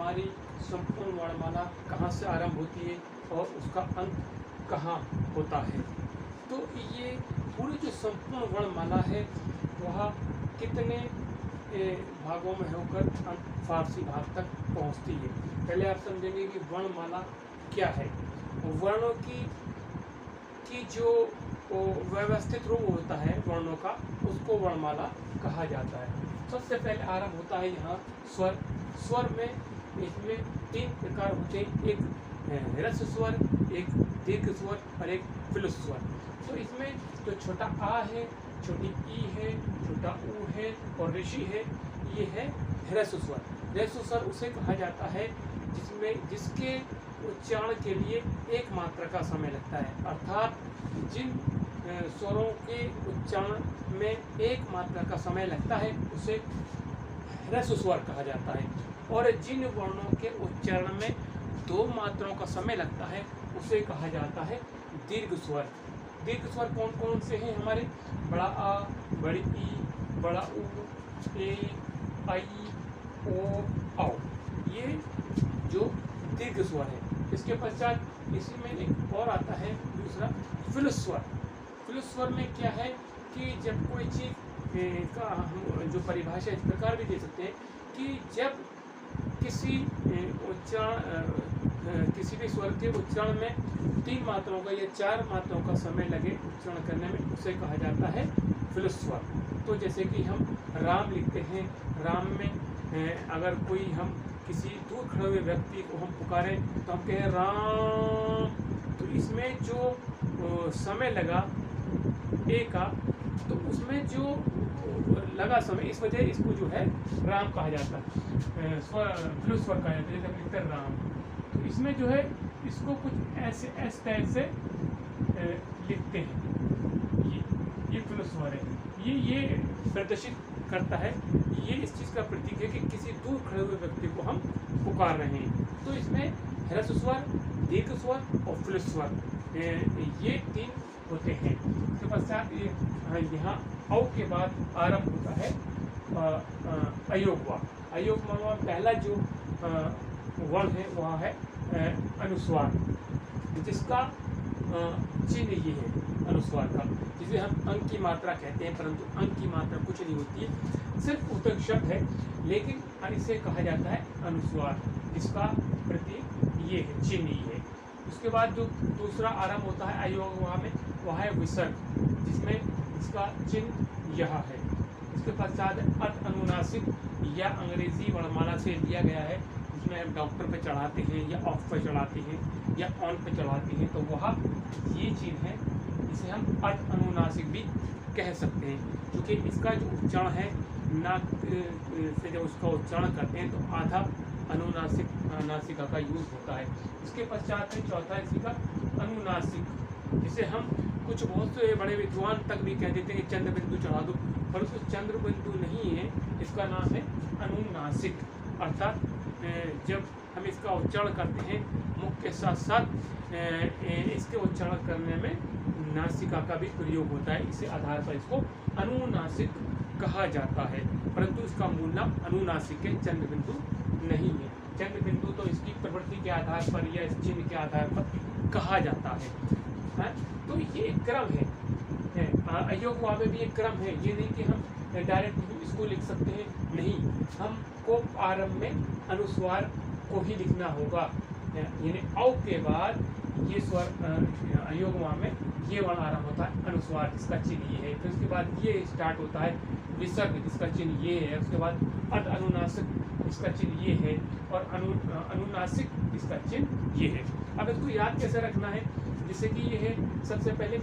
हमारी संपूर्ण वर्णमाला कहाँ से आरंभ होती है और उसका अंत कहाँ होता है। तो ये पूरी जो संपूर्ण वर्णमाला है वह कितने भागों में होकर फारसी भाग तक पहुँचती है। पहले आप समझेंगे कि वर्णमाला क्या है। वर्णों की जो व्यवस्थित रूप होता है वर्णों का, उसको वर्णमाला कहा जाता है। सबसे पहले आरंभ होता है यहाँ स्वर। स्वर में इसमें 3 प्रकार होते हैं, एक ह्रस्व स्वर, एक दीर्घ स्वर और एक प्लुस स्वर। तो इसमें जो छोटा आ है, छोटी ई है, छोटा ऊ है और ऋषि है, ये है ह्रस्व स्वर। ह्रस्व स्वर उसे कहा जाता है जिसके उच्चारण के लिए एक मात्रा का समय लगता है, अर्थात जिन स्वरों के उच्चारण में एक मात्रा का समय लगता है उसे ह्रस्व स्वर कहा जाता है। और जिन वर्णों के उच्चारण में 2 मात्राओं का समय लगता है उसे कहा जाता है दीर्घ स्वर। दीर्घ स्वर कौन कौन से हैं हमारे? बड़ा आ, बड़ी ई, बड़ा ऊ, ए, आई, ओ, औ, ये जो दीर्घ स्वर है। इसके पश्चात इसी में एक और आता है दूसरा प्लुस स्वर। प्लुस स्वर में क्या है कि जब कोई चीज़ का हम जो परिभाषा इस प्रकार भी दे सकते हैं कि जब किसी किसी भी स्वर के उच्चारण में 3 मात्राओं का या 4 मात्राओं का समय लगे उच्चारण करने में, उसे कहा जाता है प्लुस स्वर। तो जैसे कि हम राम लिखते हैं, राम में अगर कोई हम किसी दूर खड़े हुए व्यक्ति को हम पुकारें तो हम कहें राम, तो इसमें जो समय लगा ए का, तो उसमें जो लगा समय, इस वजह इसको जो है राम कहा जाता है, प्लुस स्वर कहा जाता है। जैसे हम लिखते हैं राम, तो इसमें जो है इसको कुछ ऐसे इस तरह से लिखते हैं, ये प्लुस स्वर है। ये प्रदर्शित करता है, ये इस चीज़ का प्रतीक है कि किसी दूर खड़े हुए व्यक्ति को हम पुकार रहे हैं। तो इसमें ह्रस्व स्वर, दीर्घ स्वर और प्लुस स्वर, ये 3 होते हैं। इसके पश्चात यहाँ औ के बाद आरंभ होता है अयोगवा। अयोगवा में पहला जो वर्ण है वह है अनुस्वार, जिसका चिन्ह ये है अनुस्वार का, जिसे हम अंक की मात्रा कहते हैं, परंतु अंक की मात्रा कुछ नहीं होती है, सिर्फ उत्तक शब्द है, लेकिन इसे कहा जाता है अनुस्वार, जिसका प्रतीक ये है, चिन्ह ये है। उसके बाद जो दूसरा आरंभ होता है अयोगवा में वह है विसर्ग, जिसमें इसका चिन्ह यह है। इसके पश्चात अर्थ अनुनासिक या अंग्रेजी वर्णमाला से लिया गया है, जिसमें हम डॉक्टर पे चढ़ाते हैं या ऑफ पे चढ़ाते हैं या ऑन पे चढ़ाते हैं, तो वह ये चीज़ है जिसे हम अर्थ अनुनासिक भी कह सकते हैं, क्योंकि इसका जो उच्चारण है नाक से जब उसका उच्चारण करते हैं तो आधा अनुनासिक नासिका का यूज होता है। इसके पश्चात है चौथा इसी का अनुनासिक, जिसे हम कुछ बहुत से बड़े विद्वान तक भी कह देते हैं कि चंद्र बिंदु चढ़ा दो, परंतु चंद्र बिंदु नहीं है, इसका नाम है अनुनासिक। अर्थात जब हम इसका उच्चारण करते हैं मुख के साथ साथ इसके उच्चारण करने में नासिका का भी प्रयोग होता है, इसी आधार पर इसको अनुनासिक कहा जाता है, परंतु इसका मूल नाम अनुनासिक है, चंद्र बिंदु नहीं है। चंद्र बिंदु तो इसकी प्रवृत्ति के आधार पर या इस चिन्ह के आधार पर कहा जाता है। तो ये एक क्रम है, अयोगवा में भी एक क्रम है, ये नहीं कि हम डायरेक्ट इसको लिख सकते हैं, नहीं, हमको आरंभ में अनुस्वार को ही लिखना होगा, यानी औ के बाद ये स्वर अयोगवा में ये वर्ण आरंभ होता है अनुस्वार, जिसका चिन्ह ये है। फिर उसके बाद ये स्टार्ट होता है विसर्ग, जिसका चिन्ह ये है। उसके बाद अर्ध अनुनासिक, इसका चिन्ह ये है, और अनुनासिक, इसका चिन्ह ये है। अब इसको याद कैसे रखना है? जैसे कि ये है, सबसे पहले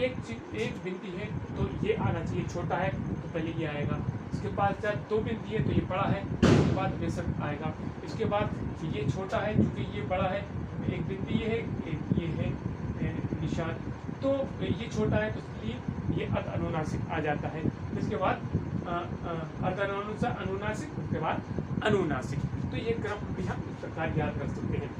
एक बिंदी है तो ये आना चाहिए, छोटा है तो पहले ये आएगा। इसके बाद चाहे 2 बिंदी है तो ये बड़ा है, इसके बाद विसर्ग आएगा। इसके बाद ये छोटा है क्योंकि ये बड़ा है, एक बिंदी ये है, एक ये है निशान, तो ये छोटा है तो इसलिए ये अर्ध अनुनासिक आ जाता है। इसके बाद अर्ध अनुनासिक, उसके बाद अनुनासिक, तो ये क्रम भी हम इस प्रकार याद कर सकते हैं।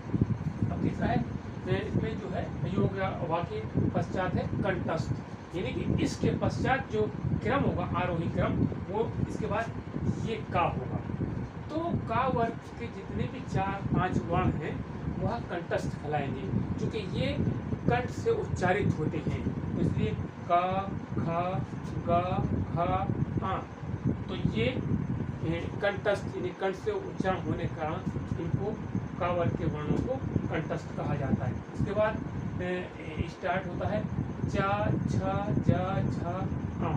अब तीसरा है इसमें जो है अयोगवा के पश्चात है कंठस्थ, यानी कि इसके पश्चात जो क्रम होगा आरोही क्रम, वो इसके बाद ये का होगा। तो का वर्ग के जितने भी 4-5 वर्ण हैं वह कंठस्थ कहलाएंगे, क्योंकि ये कंठ से उच्चारित होते हैं। तो इसलिए का, खा, गा, खा, आ, तो ये कंठस्थ यानी कंठ से उच्चारण होने के कारण इनको का वर्ग के वर्णों को कंठस्थ कहा जाता है। इसके बाद स्टार्ट होता है चा, छा, जा, झा, आ,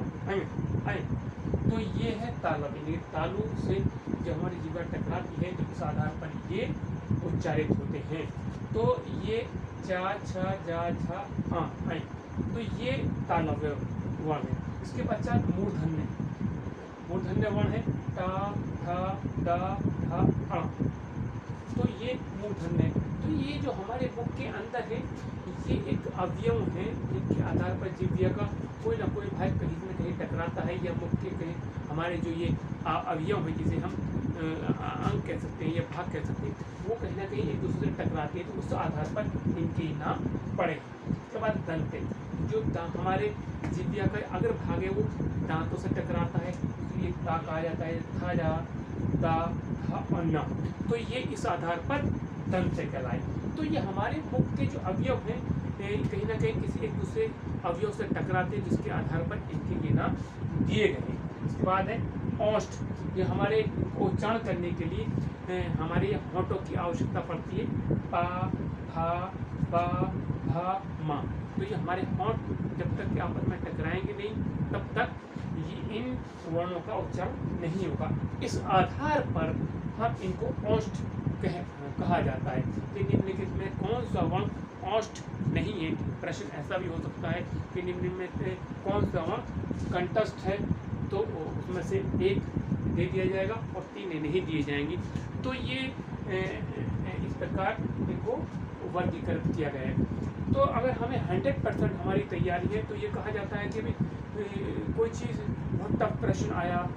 तो ये है तालव्य, यानी तालु से जो हमारी जीवा टकराती है तो इस आधार पर ये उच्चारित होते हैं। तो ये चा, छा, जा, झा, आ, तो ये तालव्य वर्ण है। इसके पश्चात मूर्धन्य वर्ण है टा, ठा, डा, धा, आ, तो ये मूर्धन्य। तो ये जो हमारे मुख के अंदर है ये एक अवयव है जिनके आधार पर जीविया का कोई ना कोई भाग कहीं न कहीं टकराता है, या मुख के कहीं हमारे जो ये अवयव है जिसे हम अंग कह सकते हैं या भाग कह सकते हैं, वो कहीं ना कहीं एक दूसरे से टकराते हैं, तो उस आधार पर इनके नाम पड़े। उसके बाद दंत, जो हमारे जीविया का अगर भाग है वो दांतों से टकराता है, इसलिए ता कहा जाता है, था, जा, दा, था और ना, तो ये इस आधार पर दंत से कहलाए। तो ये हमारे मुख के जो अवयव हैं कहीं ना कहीं किसी एक दूसरे अवयव से टकराते हैं, जिसके आधार पर इनके ये नाम दिए गए हैं। इसके बाद है औष्ठ, ये हमारे उच्चारण करने के लिए हमारे होठों की आवश्यकता पड़ती है, पा, फा, बा, भा, मा। तो ये हमारे होठ जब तक आपस में टकराएंगे नहीं तब तक ये इन वर्णों का उच्चारण नहीं होगा। इस आधार पर हम इनको औष्ठ कहा जाता है कि निम्नलिखित में कौन सा वर्ण औष्ठ नहीं है। प्रश्न ऐसा भी हो सकता है कि निम्न में से कौन सा वर्ण कंठस्थ है, तो उसमें से एक दे दिया जाएगा और 3 नहीं दिए जाएंगे। तो ये इस प्रकार इनको वर्गीकृत किया गया है। तो अगर हमें 100% हमारी तैयारी है तो ये कहा जाता है कि कोई चीज़ बहुत टफ प्रश्न आया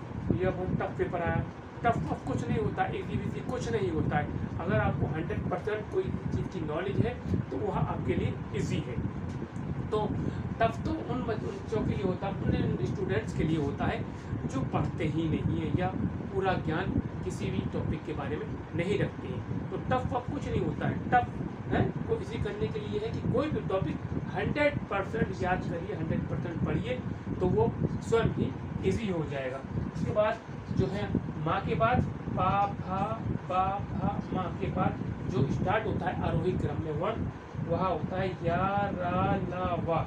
या बहुत टफ पेपर आया, टफ कुछ नहीं होता, इजी कुछ नहीं होता है। अगर आपको 100% कोई चीज़ की नॉलेज है तो वह आपके लिए इजी है। तो टफ तो उन बच्चों के लिए होता है, उन स्टूडेंट्स के लिए होता है जो पढ़ते ही नहीं है या पूरा ज्ञान किसी भी टॉपिक के बारे में नहीं रखते हैं। तो टफ कुछ नहीं होता है, टफ है को इसी करने के लिए है कि कोई भी टॉपिक 100% याद करिए, 100% पढ़िए, तो वो स्वयं ही इजी हो जाएगा। उसके बाद जो है माँ के बाद पा, फा, बा, भा, माँ के बाद जो स्टार्ट होता है आरोही क्रम में वर्ण, वह होता है या, रा, ला, वा,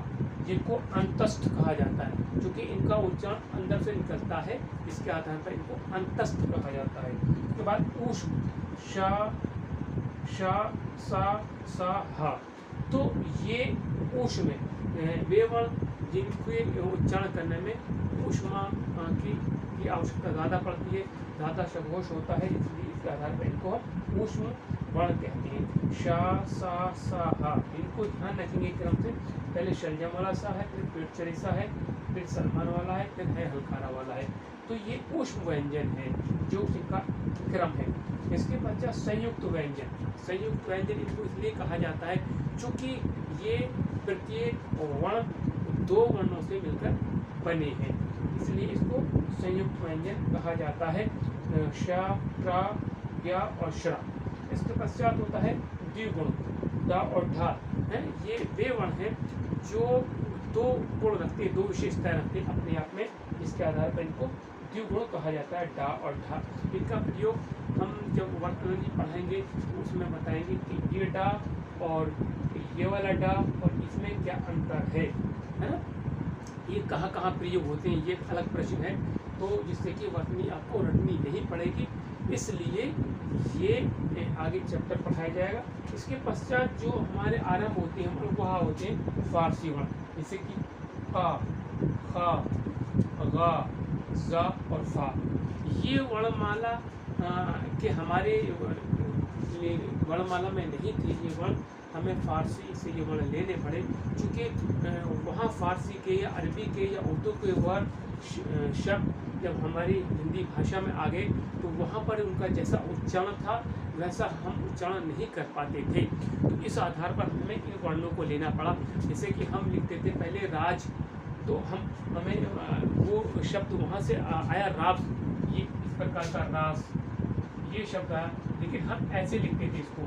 जिनको अंतस्थ कहा जाता है, क्योंकि इनका उच्चारण अंदर से निकलता है, इसके आधार पर इनको अंतस्थ कहा जाता है। उसके बाद ऊष्म, शा, शा, सा, सा, हा, तो ये ऊष्म वे वर्ण जिनके उच्चारण करने में ऊष्मा की आवश्यकता ज़्यादा पड़ती है, ज़्यादा सघोष होता है, इसलिए इसके आधार पर इनको हम ऊष्म वर्ण कहते हैं। शा, सा, सा, हा, इनको ध्यान रखेंगे क्रम से, पहले शलजम वाला सा है, फिर पेटचरी सा है, फिर सलमान वाला है, फिर है हलकारा वाला है। तो ये ऊष्म व्यंजन है जो इनका क्रम है। इसके पश्चात संयुक्त व्यंजन इनको इसलिए कहा जाता है क्योंकि ये प्रत्येक वर्ण 2 वर्णों से मिलकर बने हैं, इसलिए इसको संयुक्त व्यंजन कहा जाता है। श, ट्रा, या और श्रा। इसके पश्चात होता है द्विगुण, दा और ढा है। ये वे वर्ण हैं जो 2 गुण रखते हैं, 2 विशेषताएं रखते हैं अपने आप में, इसके आधार पर इनको द्विगुण कहा जाता है, डा और ढा। इनका प्रयोग हम जब वर्तनी पढ़ेंगे उसमें बताएंगे कि ये डा और ये वाला डा और इसमें क्या अंतर है ना, ये कहाँ प्रयोग होते हैं, ये अलग प्रश्न है, तो जिससे कि वर्तनी आपको रटनी नहीं पड़ेगी, इसलिए ये आगे चैप्टर पढ़ाया जाएगा। इसके पश्चात जो हमारे आरंभ होते हैं वह होते हैं फारसी वर्ण, जैसे कि का, खा, गा, जा और फा। ये वर्णमाला के हमारे वर्णमाला में नहीं थे, ये वर्ण हमें फारसी से ये वर्ण लेने पड़े, क्योंकि वहाँ फारसी के या अरबी के या उर्दू के वर्ण शब्द जब हमारी हिंदी भाषा में आ गए तो वहाँ पर उनका जैसा उच्चारण था वैसा हम उच्चारण नहीं कर पाते थे, तो इस आधार पर हमें इन वर्णों को लेना पड़ा। जैसे कि हम लिखते थे पहले राज, तो हमें वो शब्द वहाँ से आया राज, ये इस प्रकार का रास, ये शब्द आया, लेकिन हम ऐसे लिखते थे इसको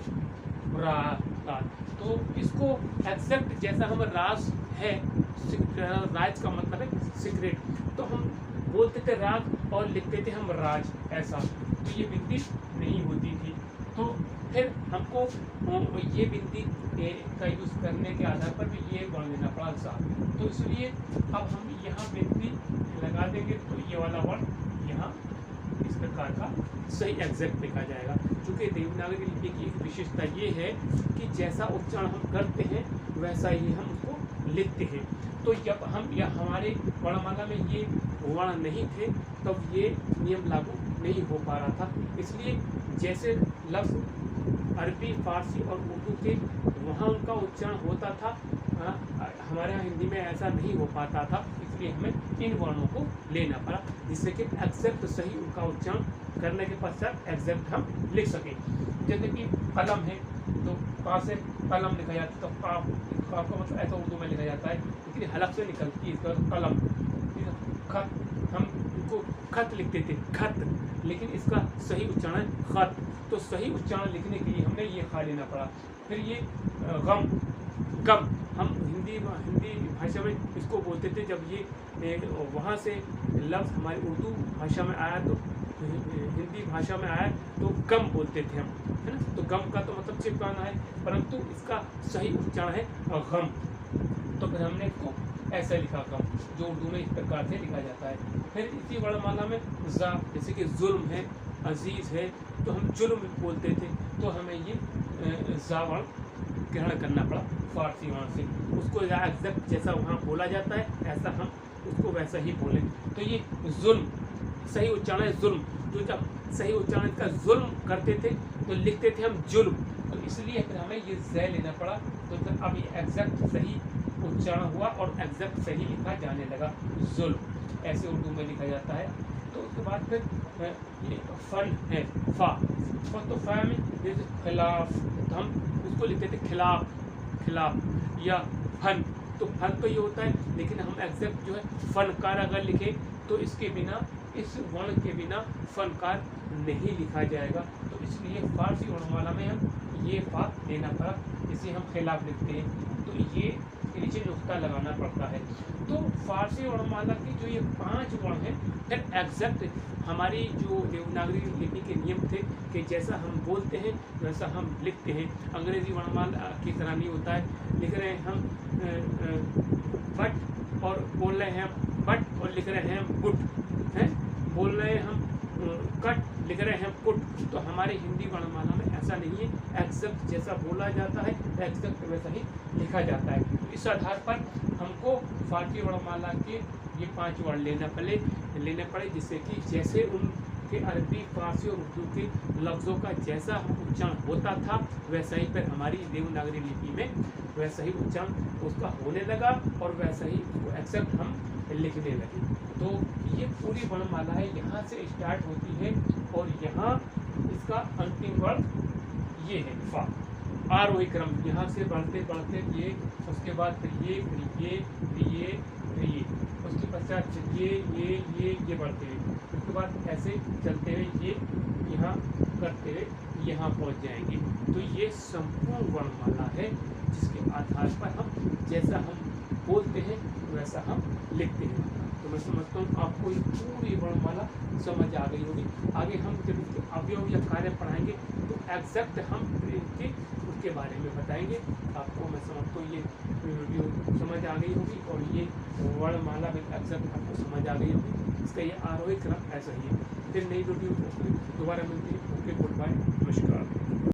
राज। तो इसको एग्जैक्ट जैसा हम राज है, राज का मतलब है सीक्रेट, तो हम बोलते थे राज और लिखते थे हम राज ऐसा, तो ये बिंदी नहीं होती थी। तो फिर हमको ये बिंदी का यूज़ करने के आधार पर भी ये वर्ण लेना पड़ा सा। तो इसलिए अब हम यहाँ बिंदी लगा देंगे तो ये वाला वर्ण यहाँ इस प्रकार का सही एग्जैक्ट लिखा जाएगा। क्योंकि देवनागरी लिपि की एक विशेषता ये है कि जैसा उच्चारण हम करते हैं वैसा ही हम उसको लिखते हैं। तो जब हम या हमारे वर्णमाला में ये वर्ण नहीं थे तब ये नियम लागू नहीं हो पा रहा था। इसलिए जैसे लफ्ज़ अरबी, फारसी और उर्दू के वहाँ उनका उच्चारण होता था, हमारे यहाँ हिंदी में ऐसा नहीं हो पाता था, इसलिए हमें इन वर्णों को लेना पड़ा, जिससे कि एग्जैक्ट सही उनका उच्चारण करने के पश्चात एग्जैक्ट हम लिख सकें। जैसे कि कलम है तो पा से कलम लिखा जाता है, तो का का मतलब ऐसा उर्दू में लिखा जाता है, लेकिन हलक से निकलती है इसका कलम। खत, हम इनको खत लिखते थे खत, लेकिन इसका सही उच्चारण है खत। तो सही उच्चारण लिखने के लिए हमने ये खा लेना पड़ा। फिर ये गम, गम हम हिंदी भाषा में इसको बोलते थे। जब ये वहाँ से लफ्ज़ हमारी उर्दू भाषा में आया तो हिंदी भाषा में आया तो गम बोलते थे हम, है ना। तो गम का तो मतलब चिपकाना है, परंतु इसका सही उच्चारण है गम। तो फिर हमने इसको ऐसा लिखा गम, जो उर्दू में इस प्रकार से लिखा जाता है। फिर इसी वर्णमाला में जा, जैसे कि जुल्म है, अजीज़ है, तो हम जुल्म बोलते थे, तो हमें ये जा वर्ण ग्रहण करना पड़ा फारसी वर्ण से। उसको एग्जैक्ट जैसा वहाँ बोला जाता है ऐसा हम उसको वैसा ही बोलें। तो ये जुल्म सही उच्चारण है जुल्म। तो जब सही उच्चारण का जुल्म करते थे तो लिखते थे हम जुल्म, तो इसलिए फिर हमें ये ज़ लेना पड़ा। तो फिर अब ये एग्जैक्ट सही उच्चारण हुआ और एग्जैक्ट सही लिखा जाने लगा जुल्म, ऐसे उर्दू में लिखा जाता है। तो उसके बाद फिर ये फन है फा, तो फा में जैसे खिलाफ, तो हम उसको लिखते थे खिलाफ, खिलाफ या फन। तो फन तो ये होता है, लेकिन हम एग्जैक्ट जो है फनकार अगर लिखें तो इसके बिना, इस वर्ण के बिना फनकार नहीं लिखा जाएगा। तो इसलिए फारसी वर्णमाला में हम ये फा लेना पड़ा, इसे हम खिलाफ लिखते हैं, तो ये नीचे नुक्ता लगाना पड़ता है। तो फारसी वर्णमाला की जो ये 5 वर्ण हैं, फिर एग्जैक्ट हमारी जो देवनागरी लिपि के नियम थे कि जैसा हम बोलते हैं वैसा हम लिखते हैं। अंग्रेजी वर्णमाला की तरह नहीं होता है, लिख रहे हैं हम बट और बोल रहे हैं हम बट और लिख रहे हैं हम गुट, हैं बोल रहे हैं हम कट, लिख रहे हैं कुट। तो हमारे हिंदी वर्णमाला में ऐसा नहीं है, एग्जैक्ट जैसा बोला जाता है एग्जैक्ट वैसा ही लिखा जाता है। तो इस आधार पर हमको फारसी वर्णमाला के ये 5 वर्ण लेने पड़े, जिससे कि जैसे उनके अरबी, फारसी और उर्दू के लफ्ज़ों का जैसा उच्चारण होता था वैसा ही फिर हमारी देवनागरी लिपि में वैसा ही उच्चारण उसका होने लगा और वैसा ही उसको एक्सेप्ट हम लिखने लगे। तो ये पूरी वर्णमाला है, यहाँ से स्टार्ट होती है और यहाँ इसका अंतिम वर्ण ये है फा, आरोही क्रम, यहाँ से बढ़ते बढ़ते ये, उसके बाद फिर ये, फिर ये, फिर ये, फिर ये, उसके पश्चात ये बढ़ते हुए, उसके बाद ऐसे चलते हुए ये यहाँ करते हुए यहाँ पहुँच जाएंगे। तो ये संपूर्ण वर्णमाला है, जिसके आधार पर हम जैसा हम बोलते हैं वैसा हम लिखते हैं। तो मैं समझता हूँ आपको ये पूरी वर्णमाला समझ आ गई होगी। आगे हम जब इसके अवयव या कार्य पढ़ाएंगे तो एग्जैक्ट हम इनके उसके बारे में बताएंगे आपको। मैं समझता हूँ ये वीडियो समझ आ गई होगी और ये वर्णमाला में एग्जैक्ट आपको समझ आ गई होगी। इसका ये आरोही क्रम ऐसा ही है। फिर नई वीडियो दोबारा मिलती है। ओके, गुड बाय, नमस्कार।